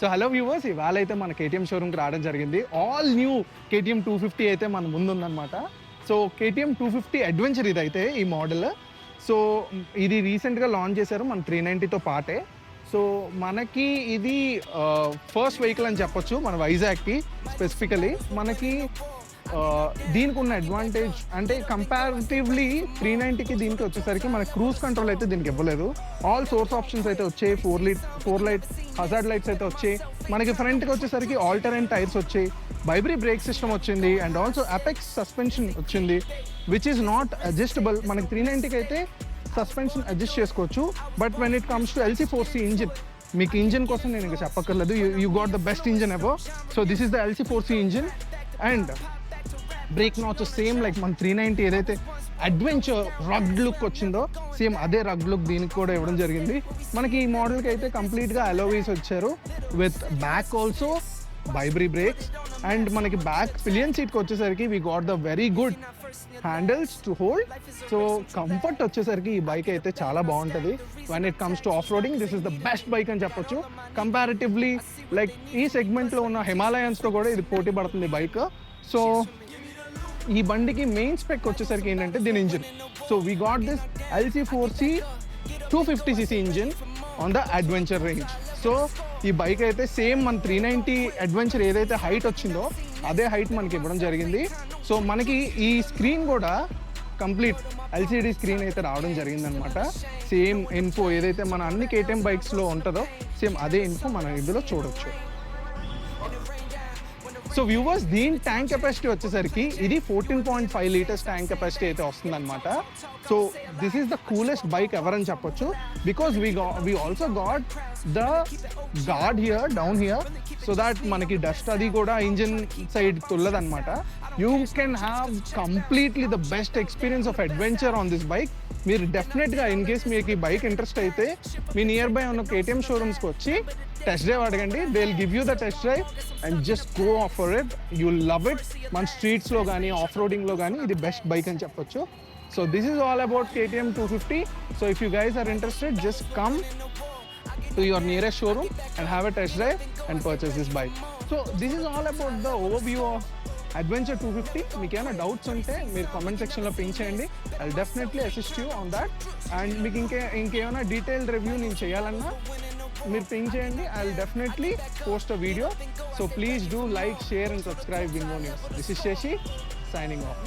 So hello viewers, ఇవాళ అయితే మన కేటీఎం షోరూమ్కి రావడం జరిగింది. ఆల్ న్యూ కేటీఎం 250 అయితే మన ముందుందనమాట. సో కేటీఎం 250 అడ్వెంచర్ ఇదైతే ఈ మోడల్. సో ఇది రీసెంట్గా లాంచ్ చేశారు మన 390తో పాటే. సో మనకి ఇది ఫస్ట్ వెహికల్ అని చెప్పొచ్చు మన వైజాగ్కి. స్పెసిఫికలీ మనకి దీనికి ఉన్న అడ్వాంటేజ్ అంటే కంపారిటివ్లీ 390కి దీనికి వచ్చేసరికి మన క్రూజ్ కంట్రోల్ అయితే దీనికి ఇవ్వలేదు. ఆల్ సోర్స్ ఆప్షన్స్ అయితే వచ్చాయి. 4 లైట్ హజార్డ్ లైట్స్ అయితే వచ్చాయి. మనకి ఫ్రంట్కి వచ్చేసరికి ఆల్టర్నేట్ టైర్స్ వచ్చాయి, వైబ్రీ బ్రేక్ సిస్టమ్ వచ్చింది, అండ్ ఆల్సో అపెక్స్ సస్పెన్షన్ వచ్చింది విచ్ ఈస్ నాట్ అడ్జస్టబుల్. మనకి 390కి అయితే సస్పెన్షన్ అడ్జస్ట్ చేసుకోవచ్చు. But when it comes to LC4C engine, మీకు ఇంజిన్ కోసం నేను ఇంకా చెప్పక్కర్లేదు. You got the best engine ever. So this is the LC4C engine. And break notch same like మన 390 ఏదైతే అడ్వెంచర్ రగ్డ్ లుక్ వచ్చిందో సేమ్ అదే రగ్డ్ లుక్ దీనికి కూడా ఇవ్వడం జరిగింది. మనకి ఈ మోడల్కి అయితే కంప్లీట్గా అలోవీస్ వచ్చారు విత్ బ్యాక్ ఆల్సో వైబ్రీ బ్రేక్స్. అండ్ మనకి బ్యాక్ పిలియన్ సీట్కి వచ్చేసరికి we got the very good handles to hold. So comfort వచ్చేసరికి ఈ బైక్ అయితే చాలా బాగుంటుంది. When it comes to off roading this is the best bike అని చెప్పొచ్చు. కంపారిటివ్లీ లైక్ ఈ సెగ్మెంట్లో ఉన్న హిమాలయన్స్తో కూడా ఇది పోటీ పడుతుంది బైక్. సో ఈ బండికి మెయిన్ స్పెక్ వచ్చేసరికి ఏంటంటే దీని engine. So we got this LC4C 250cc engine on the adventure range. So ఈ బైక్ అయితే సేమ్ మన 390 అడ్వెంచర్ ఏదైతే హైట్ వచ్చిందో అదే హైట్ మనకి ఇవ్వడం జరిగింది. సో మనకి ఈ స్క్రీన్ కూడా కంప్లీట్ LCD స్క్రీన్ అయితే రావడం జరిగిందనమాట. సేమ్ ఇన్ఫో ఏదైతే మన అన్ని KTM బైక్స్లో ఉంటుందో సేమ్ అదే ఇన్ఫో మనం ఇందులో చూడొచ్చు. సో వ్యూవర్స్, దీని ట్యాంక్ కెపాసిటీ వచ్చేసరికి ఇది 14.5 లీటర్స్ ట్యాంక్ కెపాసిటీ అయితే వస్తుందన్నమాట. So this is the coolest bike ever అని చెప్పొచ్చు. Because we also got the guard here down here so that మనకి డస్ట్ అది కూడా ఇంజిన్ సైడ్ తుల్లదనమాట. You can have completely the best experience of adventure on this bike. మీరు డెఫినెట్గా in case మీకు ఈ బైక్ ఇంట్రెస్ట్ అయితే మీ నియర్ బై ఉన్న KTM షోరూమ్స్కి వచ్చి టెస్ట్ డ్రైవ్ అడగండి. They will give you the test drive and just go of for it. You love it. మన స్ట్రీట్స్లో కానీ ఆఫ్ రోడింగ్లో కానీ ఇది బెస్ట్ బైక్ అని చెప్పొచ్చు. So this is all about KTM 250. So if you guys are interested just come to your nearest showroom and have a test drive and purchase this bike. So this is all about the overview of Adventure 250. మీకు ఏమైనా doubts ఉంటే మీరు comment సెక్షన్లో pink చేయండి. I will definitely assist you on that. And మీకు ఇంకేమైనా detailed review నేను చేయాలన్నా మీరు పింక్ చేయండి. I will definitely post a video. So please do like, share and subscribe Wingo News. This is Shashi signing off.